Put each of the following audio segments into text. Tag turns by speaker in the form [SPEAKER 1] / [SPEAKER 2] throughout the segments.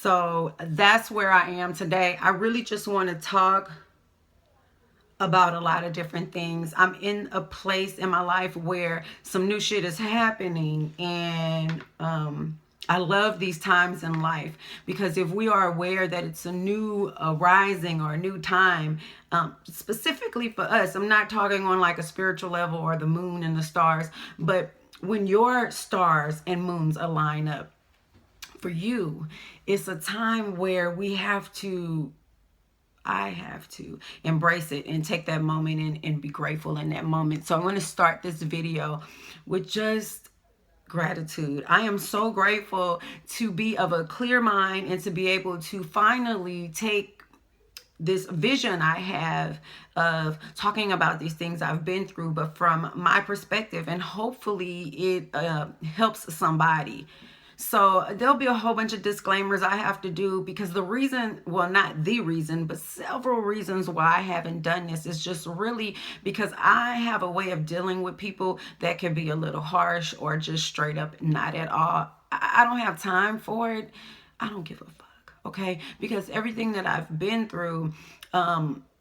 [SPEAKER 1] So that's where I am today. I really just want to talk about a lot of different things. I'm in a place in my life where some new shit is happening, and I love these times in life, because if we are aware that it's a new rising or a new time, specifically for us, I'm not talking on like a spiritual level or the moon and the stars, but when your stars and moons align up for you, it's a time where I have to embrace it and take that moment and be grateful in that moment. So I'm going to start this video with just gratitude. I am so grateful to be of a clear mind and to be able to finally take this vision I have of talking about these things I've been through, but from my perspective, and hopefully it helps somebody. So there'll be a whole bunch of disclaimers I have to do, because the reason, well, not the reason, but several reasons why I haven't done this is just really because I have a way of dealing with people that can be a little harsh or just straight up not at all. I don't have time for it. I don't give a fuck, okay? Because everything that I've been through,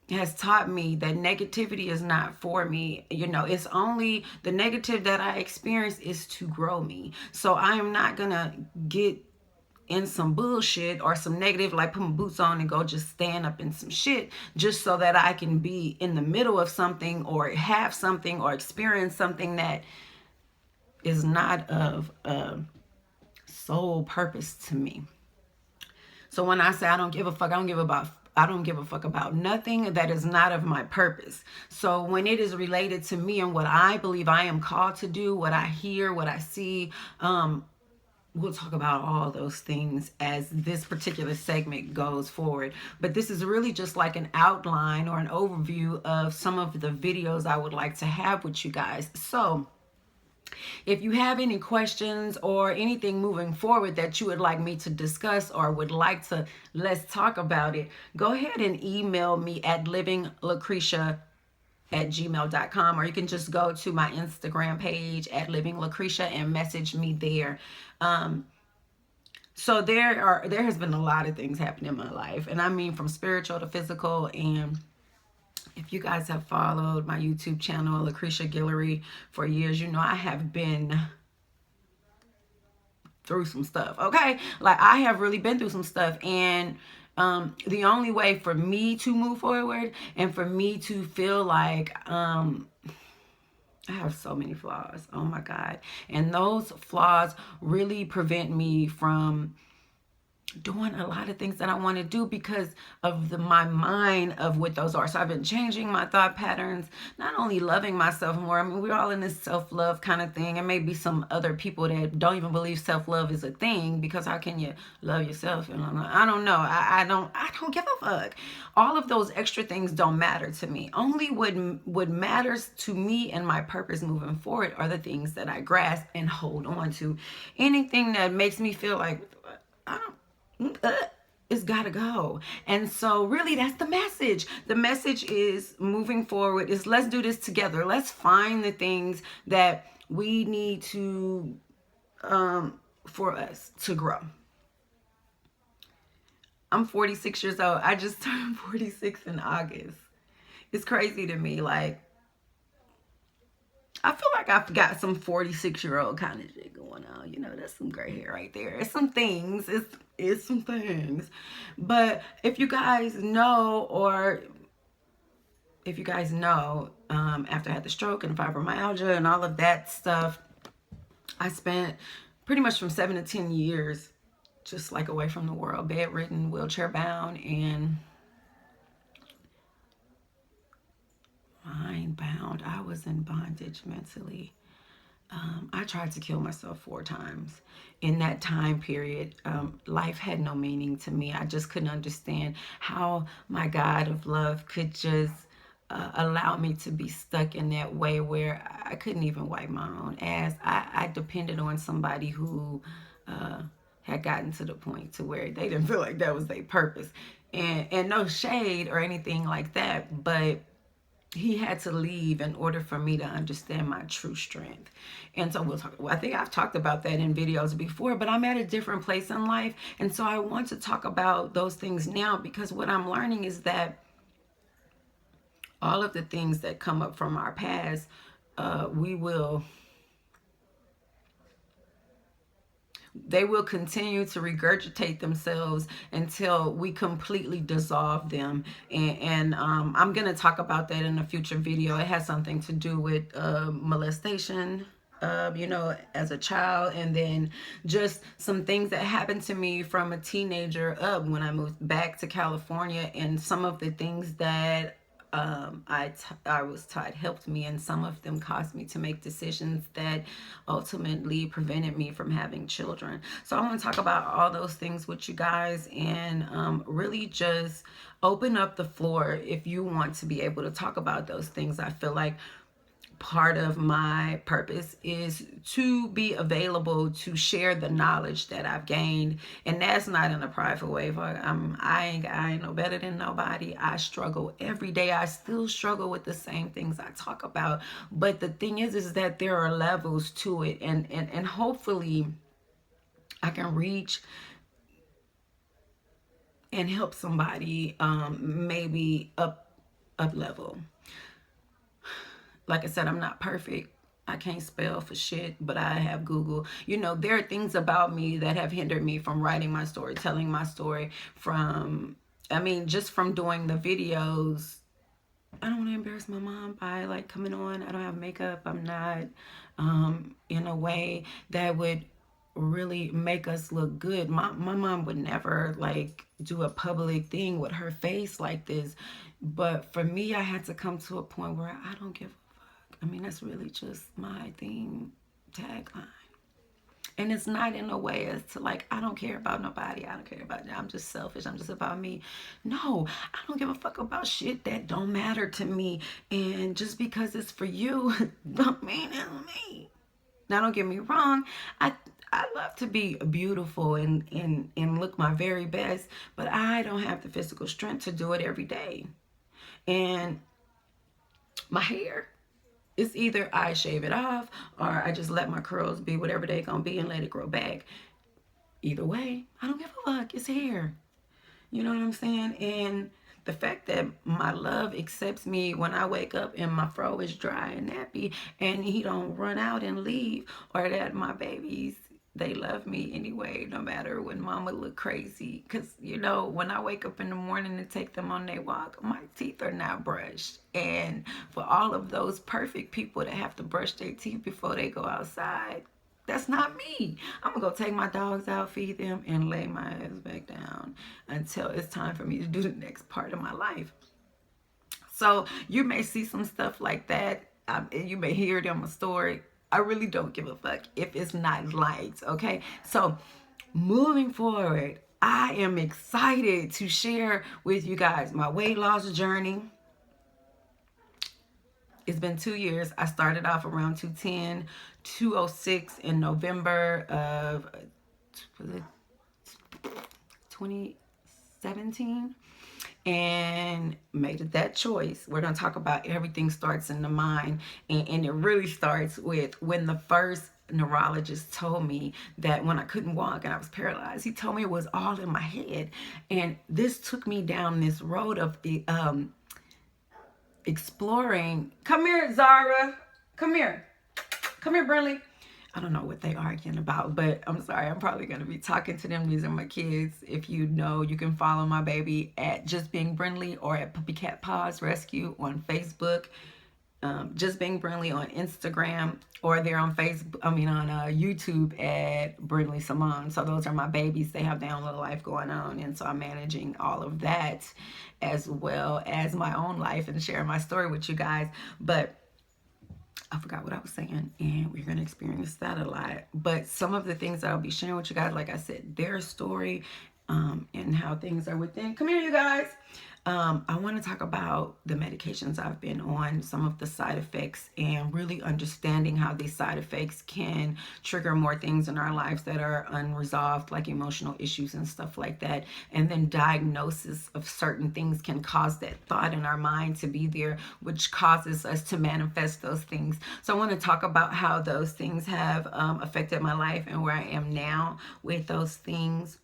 [SPEAKER 1] has taught me that negativity is not for me. You know, it's only the negative that I experience is to grow me. So I am not gonna get in some bullshit or some negative, like put my boots on and go just stand up in some shit just so that I can be in the middle of something or have something or experience something that is not of sole purpose to me. So when I say I don't give a fuck, I don't give a fuck about nothing that is not of my purpose. So when it is related to me and what I believe I am called to do, what I hear, what I see, we'll talk about all those things as this particular segment goes forward. But this is really just like an outline or an overview of some of the videos I would like to have with you guys. So if you have any questions or anything moving forward that you would like me to discuss or would like to let's talk about it, go ahead and email me at livinglacretia@gmail.com, or you can just go to my Instagram page at livinglacretia and message me there. So there has been a lot of things happening in my life, and I mean from spiritual to physical. And if you guys have followed my YouTube channel, Lucretia Guillory, for years, you know I have been through some stuff, okay? Like, I have really been through some stuff, and the only way for me to move forward and for me to feel like I have so many flaws, oh my God, and those flaws really prevent me from doing a lot of things that I want to do because of my mind of what those are. So I've been changing my thought patterns, not only loving myself more. I mean, we're all in this self-love kind of thing, and maybe some other people that don't even believe self-love is a thing, because how can you love yourself? And I don't know. I don't give a fuck. All of those extra things don't matter to me. Only what matters to me and my purpose moving forward are the things that I grasp and hold on to. Anything that makes me feel like I don't, it's gotta go. And so really that's the message. The message is moving forward is let's do this together. Let's find the things that we need to for us to grow. I'm 46 years old. I just turned 46 in August. It's crazy to me. Like, I feel like I've got some 46-year-old kind of shit going on. You know, that's some gray hair right there. It's some things. It's some things. But if you guys know, after I had the stroke and fibromyalgia and all of that stuff, I spent pretty much from 7 to 10 years just like away from the world, bedridden, wheelchair bound, and mind bound. I was in bondage mentally. I tried to kill myself 4 times in that time period. Life had no meaning to me. I just couldn't understand how my God of love could just allow me to be stuck in that way where I couldn't even wipe my own ass. I depended on somebody who had gotten to the point to where they didn't feel like that was their purpose. And no shade or anything like that, but he had to leave in order for me to understand my true strength. And so we'll talk, I think I've talked about that in videos before, but I'm at a different place in life. And so I want to talk about those things now, because what I'm learning is that all of the things that come up from our past, they will continue to regurgitate themselves until we completely dissolve them. And I'm going to talk about that in a future video. It has something to do with molestation, as a child, and then just some things that happened to me from a teenager up when I moved back to California, and some of the things that I was taught helped me, and some of them caused me to make decisions that ultimately prevented me from having children. So I want to talk about all those things with you guys, and really just open up the floor if you want to be able to talk about those things. I feel like part of my purpose is to be available to share the knowledge that I've gained, and that's not in a prideful way. I ain't no better than nobody. I struggle every day. I still struggle with the same things I talk about, but the thing is that there are levels to it, and hopefully I can reach and help somebody, maybe up level. Like I said, I'm not perfect. I can't spell for shit, but I have Google. There are things about me that have hindered me from writing my story, telling my story, just from doing the videos. I don't want to embarrass my mom by like coming on. I don't have makeup. I'm not in a way that would really make us look good. My mom would never like do a public thing with her face like this. But for me, I had to come to a point where I don't give a fuck. That's really just my theme tagline. And it's not in a way as to like, I don't care about nobody. I don't care about I'm just selfish. I'm just about me. No, I don't give a fuck about shit that don't matter to me. And just because it's for you, don't mean it's me. Now, don't get me wrong. I love to be beautiful and look my very best, but I don't have the physical strength to do it every day. And my hair, it's either I shave it off or I just let my curls be whatever they're gonna be and let it grow back. Either way, I don't give a fuck. It's hair. You know what I'm saying? And the fact that my love accepts me when I wake up and my fro is dry and nappy, and he don't run out and leave, or that my babies, they love me anyway, no matter when mama look crazy. Because, when I wake up in the morning to take them on their walk, my teeth are not brushed. And for all of those perfect people that have to brush their teeth before they go outside, that's not me. I'm going to go take my dogs out, feed them, and lay my ass back down until it's time for me to do the next part of my life. So you may see some stuff like that. You may hear it on my story. I really don't give a fuck if it's not liked, okay? So moving forward, I am excited to share with you guys my weight loss journey. It's been 2 years. I started off around 210, 206 in November of 2017. And made that choice. We're going to talk about everything starts in the mind. And it really starts with when the first neurologist told me that when I couldn't walk and I was paralyzed, he told me it was all in my head. And this took me down this road of the exploring. Come here, Zara. Come here. Come here, Brinley. I don't know what they arguing about, but I'm sorry. I'm probably going to be talking to them. These are my kids. If you know, you can follow my baby at Just Being Brinley or at Puppy Cat Paws Rescue on Facebook. Just Being Brinley on Instagram, or they're on Facebook. On YouTube at Brinley Simone. So those are my babies. They have their own little life going on, and so I'm managing all of that as well as my own life and sharing my story with you guys. But I forgot what I was saying, and we're going to experience that a lot. But some of the things that I'll be sharing with you guys, like I said, their story and how things are within. Come here, you guys. I want to talk about the medications I've been on, some of the side effects, and really understanding how these side effects can trigger more things in our lives that are unresolved, like emotional issues and stuff like that. And then diagnosis of certain things can cause that thought in our mind to be there, which causes us to manifest those things. So I want to talk about how those things have affected my life and where I am now with those things.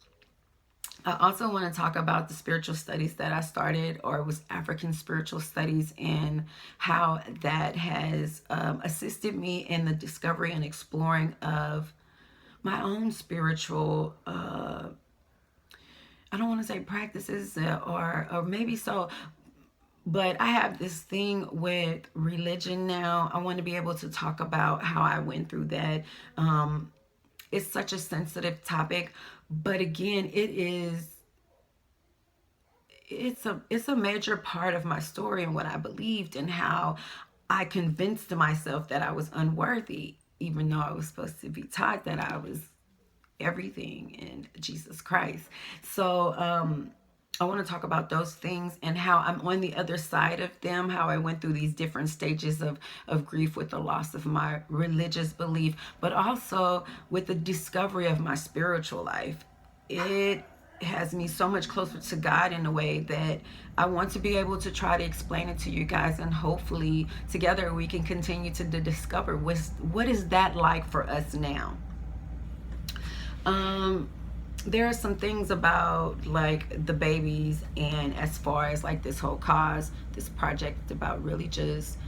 [SPEAKER 1] I also want to talk about the spiritual studies that I started, or it was African spiritual studies, and how that has assisted me in the discovery and exploring of my own spiritual, I don't want to say practices, or maybe so, but I have this thing with religion now. I want to be able to talk about how I went through that. It's such a sensitive topic, but again, it's a major part of my story and what I believed, and how I convinced myself that I was unworthy, even though I was supposed to be taught that I was everything in Jesus Christ. So I want to talk about those things and how I'm on the other side of them, how I went through these different stages of grief with the loss of my religious belief, but also with the discovery of my spiritual life. It has me so much closer to God in a way that I want to be able to try to explain it to you guys, and hopefully together we can continue to discover what is that like for us now. There are some things about like the babies, and as far as like this whole this project about really just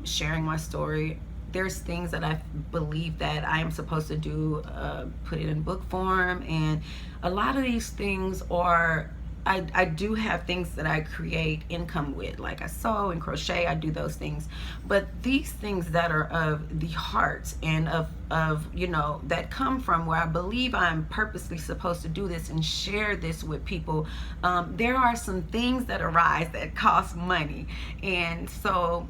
[SPEAKER 1] sharing my story. There's things that I believe that I am supposed to do, put it in book form, and a lot of these things are, I do have things that I create income with, like I sew and crochet, I do those things. But these things that are of the heart and of that come from where I believe I'm purposely supposed to do this and share this with people, there are some things that arise that cost money. And so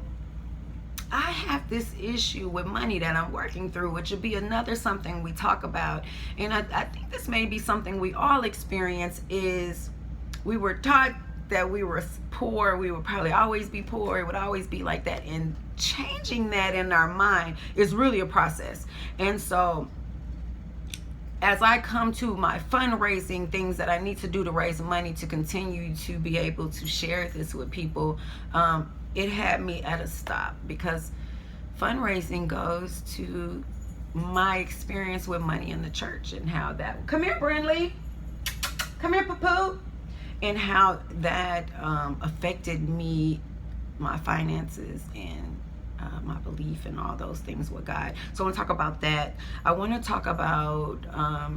[SPEAKER 1] I have this issue with money that I'm working through, which would be another something we talk about. And I think this may be something we all experience, is we were taught that we were poor, we would probably always be poor, it would always be like that. And changing that in our mind is really a process. And so as I come to my fundraising things that I need to do to raise money to continue to be able to share this with people, it had me at a stop, because fundraising goes to my experience with money in the church, and how that, come here Brindley, come here Poo-Poo, and how that affected me, my finances, and my belief and all those things with God. So I want to talk about that. I want to talk about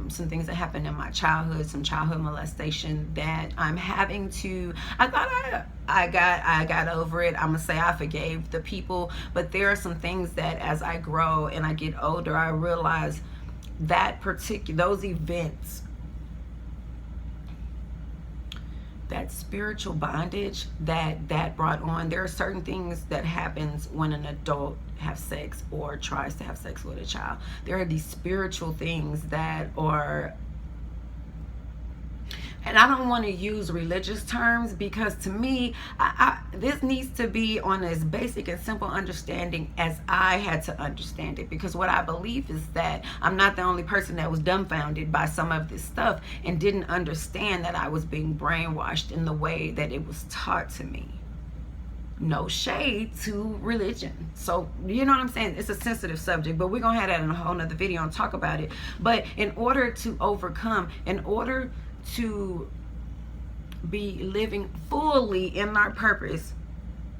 [SPEAKER 1] some things that happened in my childhood, some childhood molestation that I'm having to, I thought I got over it. I'm gonna say I forgave the people, but there are some things that as I grow and I get older, I realize that those events, that spiritual bondage that brought on. There are certain things that happens when an adult has sex or tries to have sex with a child. There are these spiritual things that are, and I don't want to use religious terms, because to me, this needs to be on as basic and simple understanding as I had to understand it. Because what I believe is that I'm not the only person that was dumbfounded by some of this stuff and didn't understand that I was being brainwashed in the way that it was taught to me. No shade to religion. So, you know what I'm saying? It's a sensitive subject, but we're going to have that in a whole nother video and talk about it. But in order to overcome, in order to be living fully in our purpose,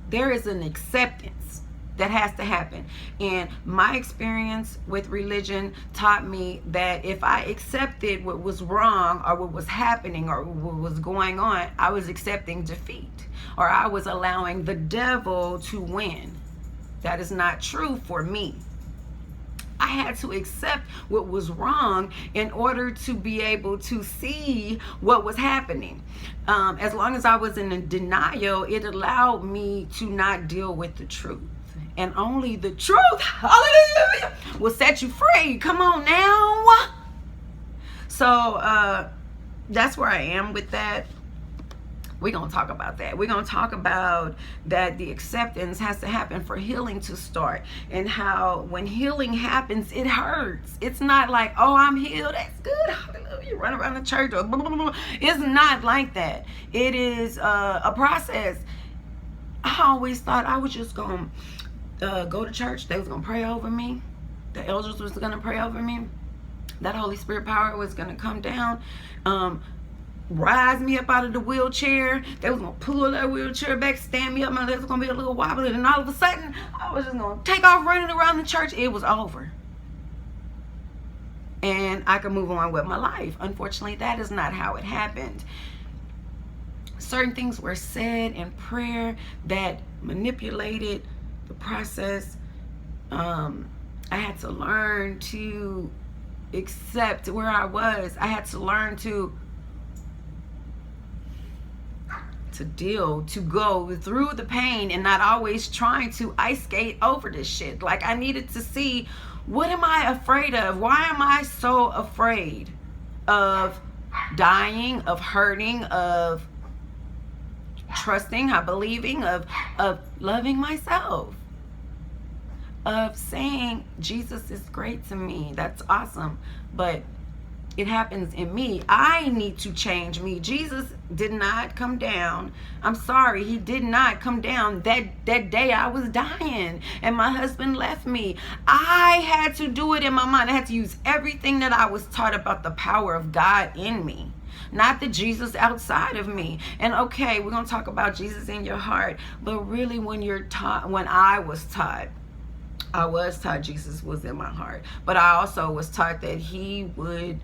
[SPEAKER 1] there is an acceptance that has to happen. And my experience with religion taught me that if I accepted what was wrong or what was happening or what was going on, I was accepting defeat, or I was allowing the devil to win. That is not true for me. I had to accept what was wrong in order to be able to see what was happening. As long as I was in denial, it allowed me to not deal with the truth. And only the truth, hallelujah, will set you free. Come on now. So that's where I am with that. We're going to talk about that. We're going to talk about that the acceptance has to happen for healing to start, and how when healing happens, it hurts. It's not like, oh, I'm healed, that's good, hallelujah, run around the church or blah, blah, blah. It's not like that. It is a process. I always thought I was just going to go to church. They was going to pray over me. The elders was going to pray over me. That Holy Spirit power was going to come down, rise me up out of the wheelchair. They was gonna pull that wheelchair back, stand me up, my legs was gonna be a little wobbly, and all of a sudden I was just gonna take off running around the church. It was over, and I could move on with my life. Unfortunately, that is not how it happened. Certain things were said in prayer that manipulated the process. I had to learn to accept where I was. I had to learn to go through the pain and not always trying to ice skate over this shit. Like, I needed to see, what am I afraid of? Why am I so afraid of dying, of hurting, of trusting, of believing, of loving myself, of saying Jesus is great to me? That's awesome, but it happens in me. I need to change me. Jesus did not come down. I'm sorry, he did not come down that day I was dying and my husband left me. I had to do it in my mind. I had to use everything that I was taught about the power of God in me, not the Jesus outside of me. And okay, we're going to talk about Jesus in your heart, but really when I was taught Jesus was in my heart, but I also was taught that he would,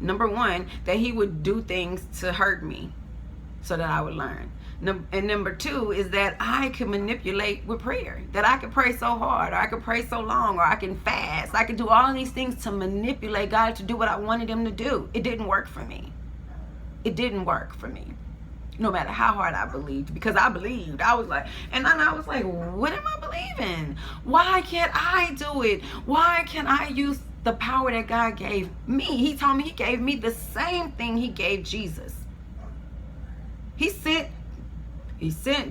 [SPEAKER 1] number one, that he would do things to hurt me so that I would learn. And number two is that I could manipulate with prayer, that I could pray so hard, or I could pray so long, or I can fast. I could do all these things to manipulate God to do what I wanted him to do. It didn't work for me. It didn't work for me. No matter how hard I believed, because I believed. I was like, and then I was like, what am I believing? Why can't I do it? Why can't I use the power that God gave me? He told me he gave me the same thing he gave Jesus. He sent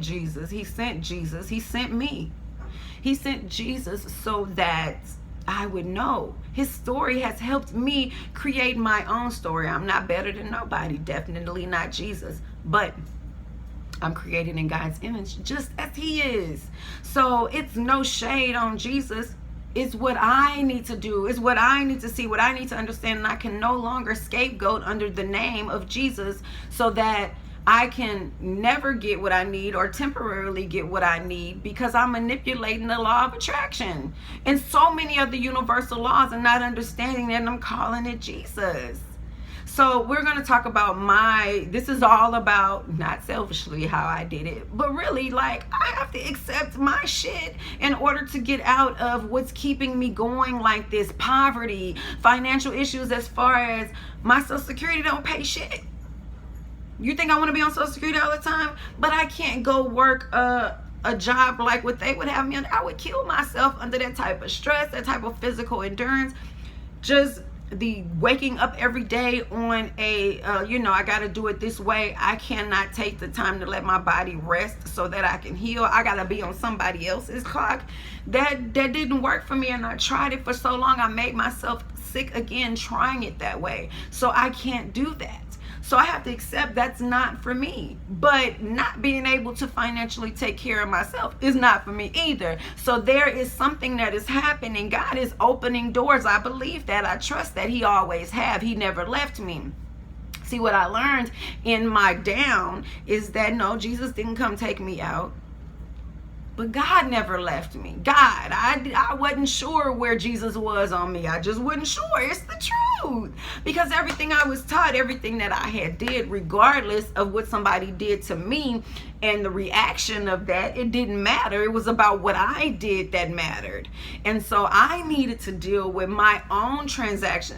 [SPEAKER 1] Jesus. He sent Jesus. He sent me. He sent Jesus so that I would know. His story has helped me create my own story. I'm not better than nobody. Definitely not Jesus. But I'm created in God's image just as he is. So it's no shade on Jesus. It's what I need to do. It's what I need to see, what I need to understand. And I can no longer scapegoat under the name of Jesus so that I can never get what I need or temporarily get what I need, because I'm manipulating the law of attraction and so many other universal laws and not understanding that, and I'm calling it Jesus. So we're going to talk about this is all about, not selfishly how I did it, but really, like, I have to accept my shit in order to get out of what's keeping me going like this. Poverty, financial issues, as far as my Social Security don't pay shit. You think I want to be on Social Security all the time? But I can't go work a job like what they would have me on. I would kill myself under that type of stress, that type of physical endurance. Just the waking up every day on a, I got to do it this way. I cannot take the time to let my body rest so that I can heal. I got to be on somebody else's clock. That didn't work for me, and I tried it for so long. I made myself sick again trying it that way. So I can't do that. So I have to accept that's not for me. But not being able to financially take care of myself is not for me either. So there is something that is happening. God is opening doors. I believe that. I trust that he always have. He never left me. See, what I learned in my down is that no, Jesus didn't come take me out. But God never left me. I wasn't sure where Jesus was on me. I just wasn't sure. It's the truth. Because everything I was taught, everything that I had did, regardless of what somebody did to me and the reaction of that, it didn't matter. It was about what I did that mattered. And so I needed to deal with my own transgressions,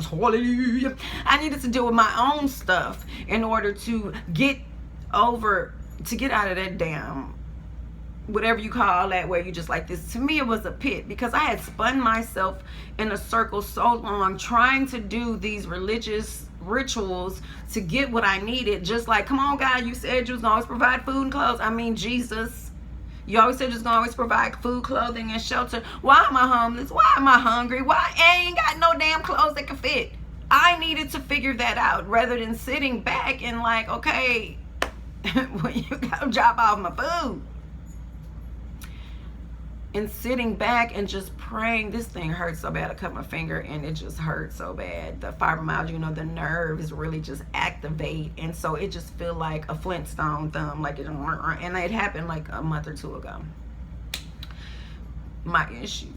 [SPEAKER 1] hallelujah. I needed to deal with my own stuff in order to get out of that damn, whatever you call that, where you just like this. To me, it was a pit, because I had spun myself in a circle so long trying to do these religious rituals to get what I needed. Just like, come on, God, you said you was gonna always provide food and clothes. I mean, Jesus, you always said you was gonna always provide food, clothing, and shelter. Why am I homeless? Why am I hungry? Why I ain't got no damn clothes that can fit? I needed to figure that out rather than sitting back and like, okay, well, you gotta drop off my food. And sitting back and just praying. This thing hurts so bad. I cut my finger and it just hurts so bad. The fibromyalgia, you know, the nerves really just activate, and so it just feel like a Flintstone thumb, like it. And it happened like a month or two ago. My issues.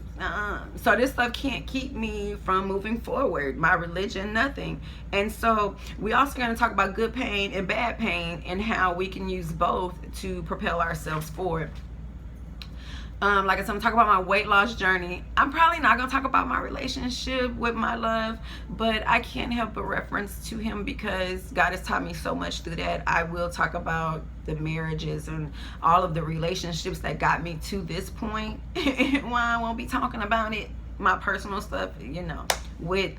[SPEAKER 1] So this stuff can't keep me from moving forward. My religion, nothing. And so we also going to talk about good pain and bad pain and how we can use both to propel ourselves forward. Like I said, I'm talking about my weight loss journey. I'm probably not going to talk about my relationship with my love, but I can't help but reference to him because God has taught me so much through that. I will talk about the marriages and all of the relationships that got me to this point. Why I won't be talking about it, my personal stuff, you know, with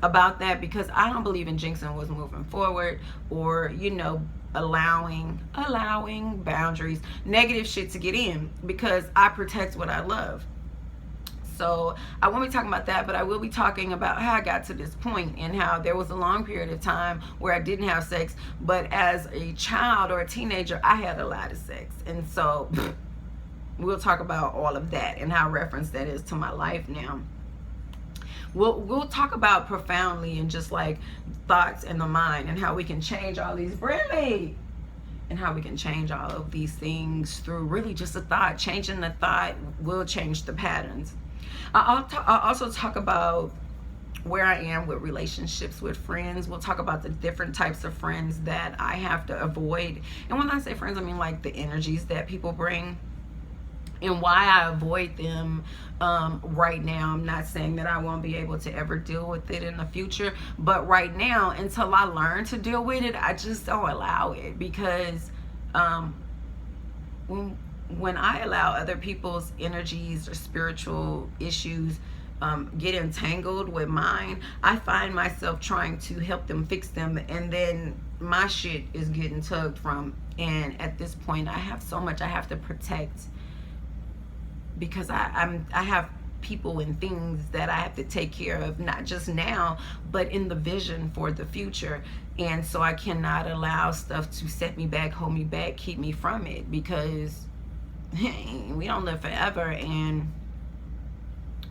[SPEAKER 1] about that, because I don't believe in jinxing what's moving forward, or, you know, allowing boundaries, negative shit to get in, because I protect what I love. So I won't be talking about that, but I will be talking about how I got to this point and how there was a long period of time where I didn't have sex, but as a child or a teenager, I had a lot of sex. And so we'll talk about all of that and how reference that is to my life now. We'll talk about profoundly and just like thoughts in the mind and how we can change all these, really, and how we can change all of these things through really just a thought. Changing the thought will change the patterns. I'll also talk about where I am with relationships with friends. We'll talk about the different types of friends that I have to avoid. And when I say friends, I mean like the energies that people bring and why I avoid them right now. I'm not saying that I won't be able to ever deal with it in the future, but right now, until I learn to deal with it, I just don't allow it, because when I allow other people's energies or spiritual issues get entangled with mine, I find myself trying to help them fix them, and then my shit is getting tugged from. And at this point, I have so much I have to protect, because I have people and things that I have to take care of, not just now, but in the vision for the future. And so I cannot allow stuff to set me back, hold me back, keep me from it, because hey, we don't live forever. And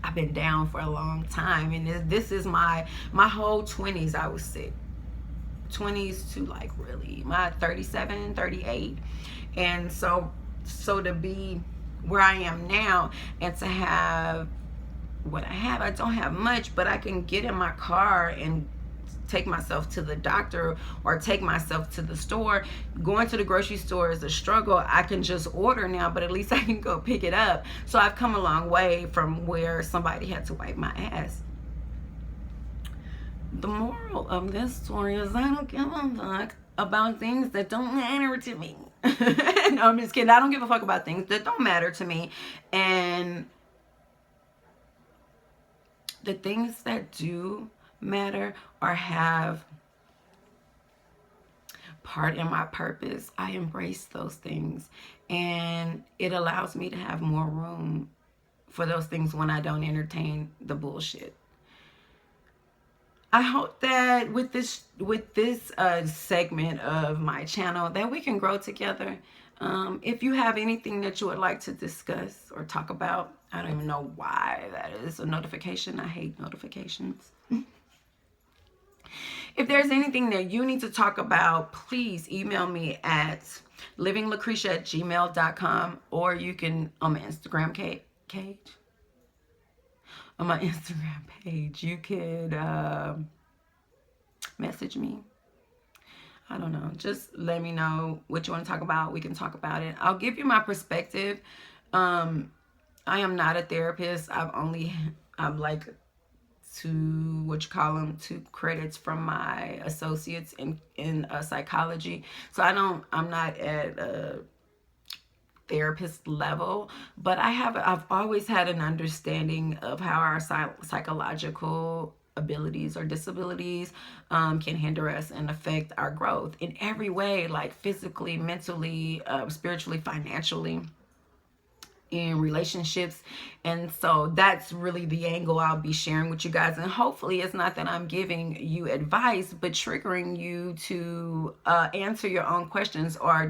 [SPEAKER 1] I've been down for a long time, and this is my whole 20s. I was sick, 20s to like really my 37, 38. And so to be where I am now and to have what I have, I don't have much, but I can get in my car and take myself to the doctor or take myself to the store. Going to the grocery store is a struggle. I can just order now, but at least I can go pick it up. So I've come a long way from where somebody had to wipe my ass. The moral of this story is I don't give a fuck about things that don't matter to me. No, I'm just kidding. I don't give a fuck about things that don't matter to me. And the things that do matter or have part in my purpose, I embrace those things. And it allows me to have more room for those things when I don't entertain the bullshit. I hope that with this segment of my channel that we can grow together. If you have anything that you would like to discuss or talk about, I don't even know why that is a notification. I hate notifications. If there's anything that you need to talk about, please email me at livinglacretia@gmail.com, or you can on my Instagram page. On my Instagram page, you could message me. I don't know. Just let me know what you want to talk about. We can talk about it. I'll give you my perspective. I am not a therapist. I'm like two credits from my associates in psychology. So I'm not at a therapist level, but I've always had an understanding of how our psychological abilities or disabilities can hinder us and affect our growth in every way, like physically, mentally, spiritually, financially, in relationships. And so that's really the angle I'll be sharing with you guys. And hopefully it's not that I'm giving you advice, but triggering you to answer your own questions or